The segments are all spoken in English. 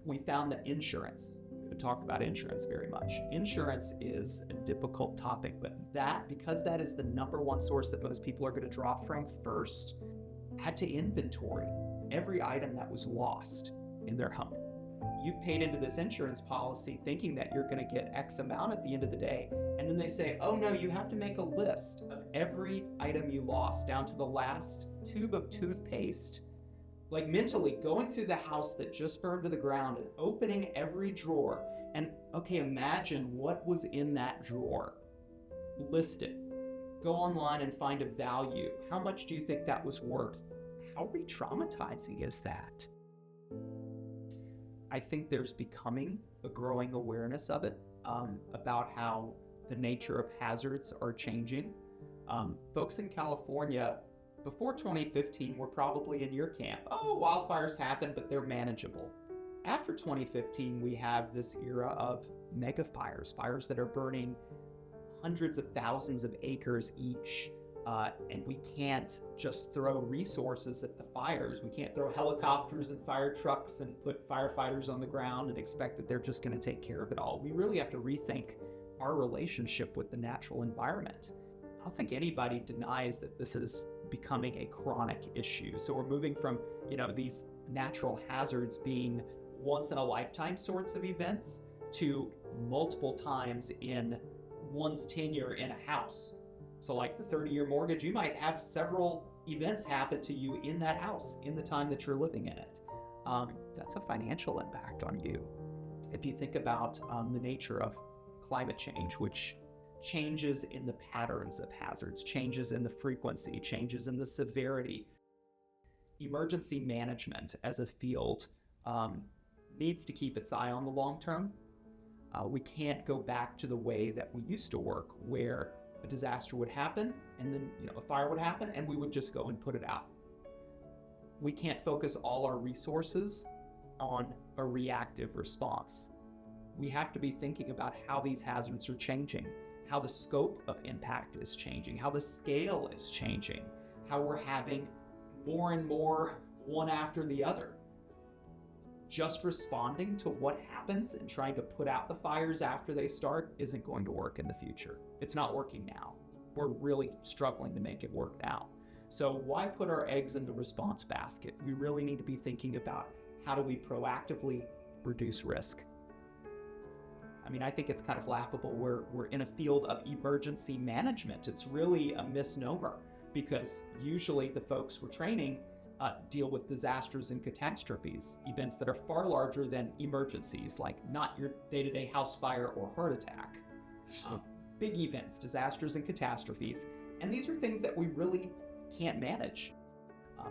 We found that insurance, we haven't talked about insurance very much. Insurance is a difficult topic, but because that is the number one source that most people are going to draw from first, had to inventory every item that was lost in their home. You've paid into this insurance policy thinking that you're going to get X amount at the end of the day. And then they say, oh no, you have to make a list of every item you lost down to the last tube of toothpaste. Like mentally going through the house that just burned to the ground and opening every drawer. And okay, imagine what was in that drawer. List it. Go online and find a value. How much do you think that was worth? How re-traumatizing is that? I think there's becoming a growing awareness of it, about how the nature of hazards are changing. Folks in California, before 2015, were probably in your camp. Oh, wildfires happen, but they're manageable. After 2015, we have this era of mega fires, fires that are burning hundreds of thousands of acres each. And we can't just throw resources at the fires. We can't throw helicopters and fire trucks and put firefighters on the ground and expect that they're just going to take care of it all. We really have to rethink our relationship with the natural environment. I don't think anybody denies that this is becoming a chronic issue. So we're moving from, these natural hazards being once in a lifetime sorts of events to multiple times in one's tenure in a house. So like the 30-year mortgage, you might have several events happen to you in that house in the time that you're living in it. That's a financial impact on you. If you think about the nature of climate change, which changes in the patterns of hazards, changes in the frequency, changes in the severity. Emergency management as a field needs to keep its eye on the long term. We can't go back to the way that we used to work, where a disaster would happen and then a fire would happen and we would just go and put it out. We can't focus all our resources on a reactive response. We have to be thinking about how these hazards are changing, how the scope of impact is changing, how the scale is changing, how we're having more and more one after the other. Just responding to what happens and trying to put out the fires after they start isn't going to work in the future. It's not working now. We're really struggling to make it work now. So why put our eggs in the response basket? We really need to be thinking about how do we proactively reduce risk. I think it's kind of laughable. We're in a field of emergency management. It's really a misnomer because usually the folks we're training deal with disasters and catastrophes, events that are far larger than emergencies, like not your day-to-day house fire or heart attack. Big events, disasters and catastrophes. And these are things that we really can't manage.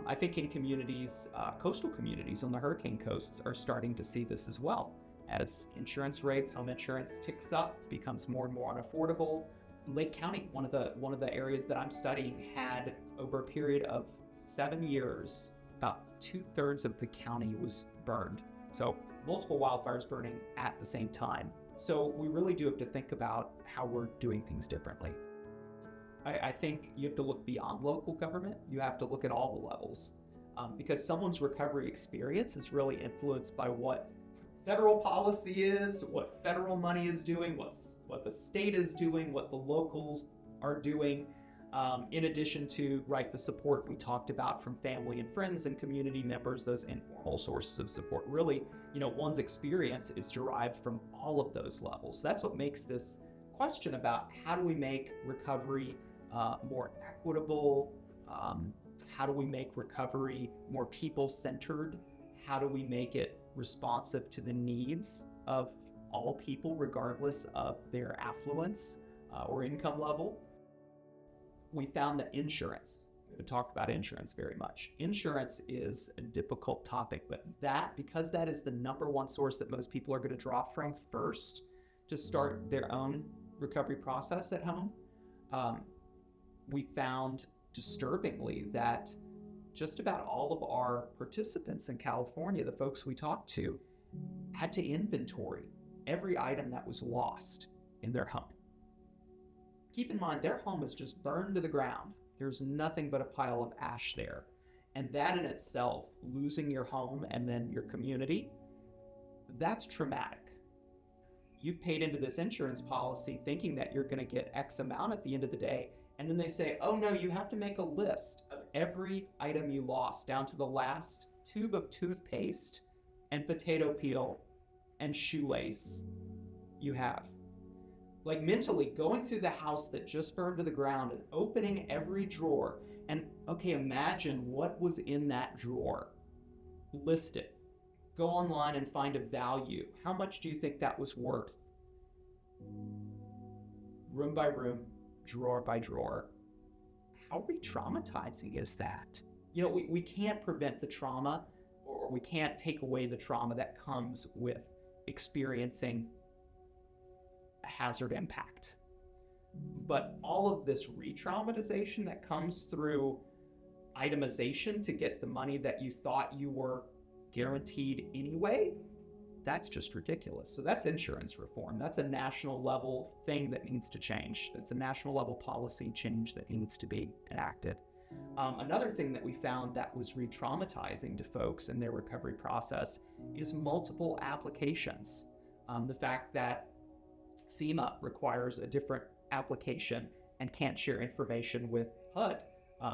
I think in communities, coastal communities on the hurricane coasts are starting to see this as well. As insurance rates, home insurance ticks up, becomes more and more unaffordable. Lake County, one of the areas that I'm studying, had over a period of 7 years, about 2/3 of the county was burned. So multiple wildfires burning at the same time. So we really do have to think about how we're doing things differently. I think you have to look beyond local government. You have to look at all the levels, because someone's recovery experience is really influenced by what federal policy is, what federal money is doing, what the state is doing, what the locals are doing, in addition to the support we talked about from family and friends and community members, those informal sources of support. Really, one's experience is derived from all of those levels. That's what makes this question about how do we make recovery more equitable, how do we make recovery more people-centered, how do we make it responsive to the needs of all people regardless of their affluence or income level. We found that insurance, we haven't talked about insurance very much. Insurance is a difficult topic, but because that is the number one source that most people are going to draw from first to start their own recovery process at home, we found disturbingly that just about all of our participants in California, the folks we talked to, had to inventory every item that was lost in their home. Keep in mind, their home was just burned to the ground. There's nothing but a pile of ash there. And that in itself, losing your home and then your community, That's traumatic. You've paid into this insurance policy thinking that you're going to get X amount at the end of the day. And then they say, oh no, you have to make a list of every item you lost down to the last tube of toothpaste and potato peel and shoelace you have. Like mentally going through the house that just burned to the ground and opening every drawer and, okay, imagine what was in that drawer. List it. Go online and find a value. How much do you think that was worth? Room by room, drawer by drawer. How re-traumatizing is that? You know, we can't prevent the trauma, or we can't take away the trauma that comes with experiencing a hazard impact. But all of this re-traumatization that comes through itemization to get the money that you thought you were guaranteed anyway, that's just ridiculous. So that's insurance reform. That's a national level thing that needs to change. It's a national level policy change that needs to be enacted. Another thing that we found that was re-traumatizing to folks in their recovery process is multiple applications. The fact that FEMA requires a different application and can't share information with HUD,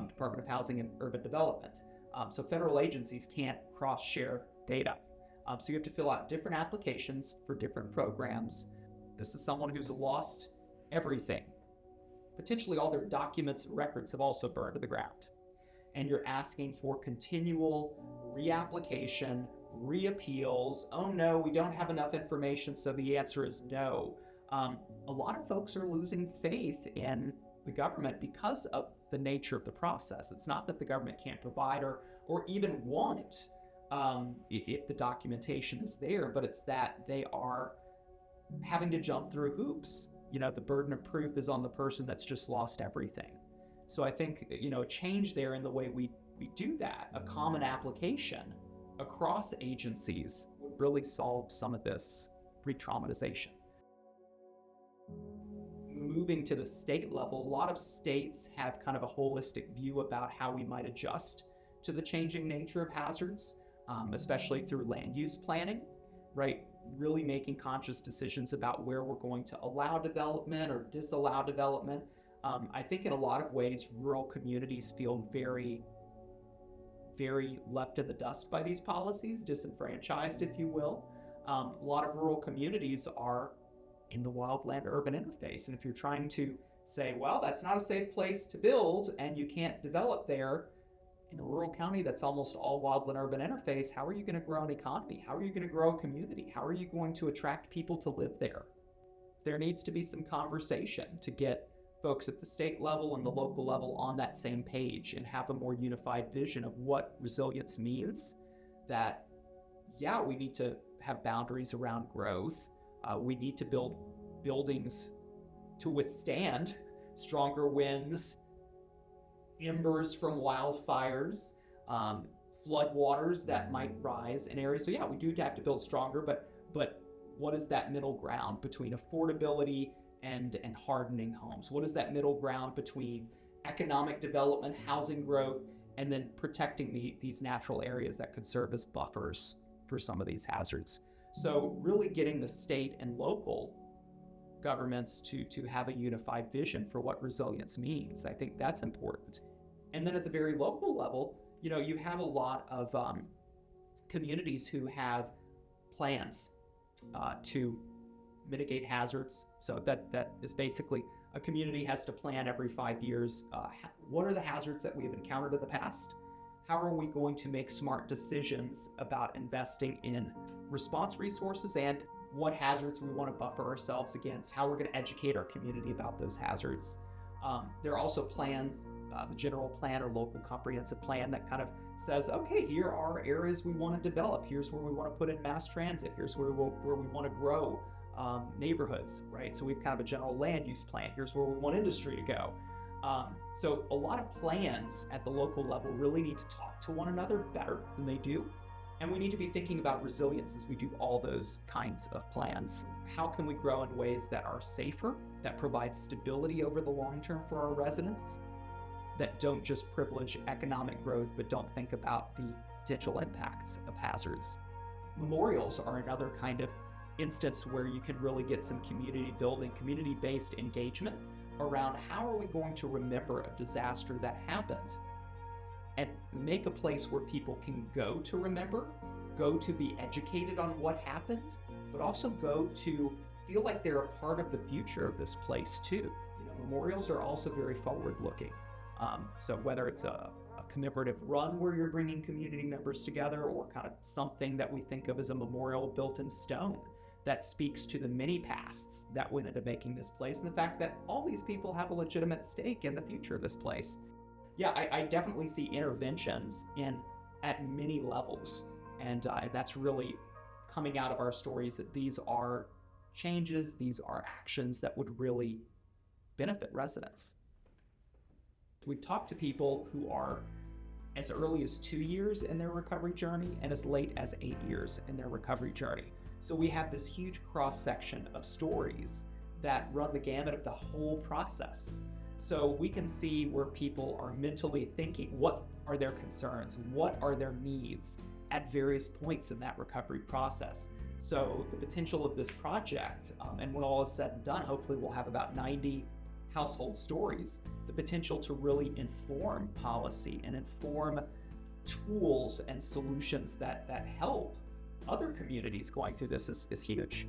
Department of Housing and Urban Development. So federal agencies can't cross-share data. So you have to fill out different applications for different programs. This is someone who's lost everything. Potentially all their documents and records have also burned to the ground. And you're asking for continual reapplication, reappeals. Oh no, we don't have enough information, so the answer is no. A lot of folks are losing faith in the government because of the nature of the process. It's not that the government can't provide or even want if the documentation is there, but it's that they are having to jump through hoops. You know, the burden of proof is on the person that's just lost everything. So I think, you know, a change there in the way we do that, a common application across agencies would really solve some of this re-traumatization. Moving to the state level, a lot of states have kind of a holistic view about how we might adjust to the changing nature of hazards, especially through land use planning, right? Really making conscious decisions about where we're going to allow development or disallow development. I think in a lot of ways, rural communities feel very, very left in the dust by these policies, disenfranchised, if you will. A lot of rural communities are in the wildland-urban interface. And if you're trying to say, well, that's not a safe place to build and you can't develop there, in a rural county that's almost all wildland-urban interface, how are you going to grow an economy? How are you going to grow a community? How are you going to attract people to live there? There needs to be some conversation to get folks at the state level and the local level on that same page and have a more unified vision of what resilience means. That, yeah, we need to have boundaries around growth. We need to build buildings to withstand stronger winds, embers from wildfires, floodwaters that might rise in areas. So yeah, we do have to build stronger, but what is that middle ground between affordability and hardening homes? What is that middle ground between economic development, housing growth, and then protecting these natural areas that could serve as buffers for some of these hazards? So really getting the state and local governments to have a unified vision for what resilience means. I think that's important. And then at the very local level, you know, you have a lot of communities who have plans to mitigate hazards. So that is basically a community has to plan every 5 years. What are the hazards that we have encountered in the past? How are we going to make smart decisions about investing in response resources and what hazards we want to buffer ourselves against, how we're going to educate our community about those hazards. There are also plans, the general plan or local comprehensive plan that kind of says, okay, here are areas we want to develop. Here's where we want to put in mass transit. Here's where we want to grow neighborhoods, right? So we've kind of a general land use plan. Here's where we want industry to go. So a lot of plans at the local level really need to talk to one another better than they do. And we need to be thinking about resilience as we do all those kinds of plans. How can we grow in ways that are safer, that provide stability over the long term for our residents, that don't just privilege economic growth, but don't think about the potential impacts of hazards? Memorials are another kind of instance where you can really get some community building, community-based engagement around how are we going to remember a disaster that happened, and make a place where people can go to remember, go to be educated on what happened, but also go to feel like they're a part of the future of this place too. Memorials are also very forward-looking. So whether it's a commemorative run where you're bringing community members together, or kind of something that we think of as a memorial built in stone that speaks to the many pasts that went into making this place, and the fact that all these people have a legitimate stake in the future of this place. Yeah, I definitely see interventions at many levels, and that's really coming out of our stories, that these are changes, these are actions that would really benefit residents. We've talked to people who are as early as 2 years in their recovery journey and as late as 8 years in their recovery journey. So we have this huge cross-section of stories that run the gamut of the whole process. So we can see where people are mentally thinking, what are their concerns, what are their needs at various points in that recovery process. So the potential of this project, and when all is said and done, hopefully we'll have about 90 household stories, the potential to really inform policy and inform tools and solutions that help other communities going through this is huge.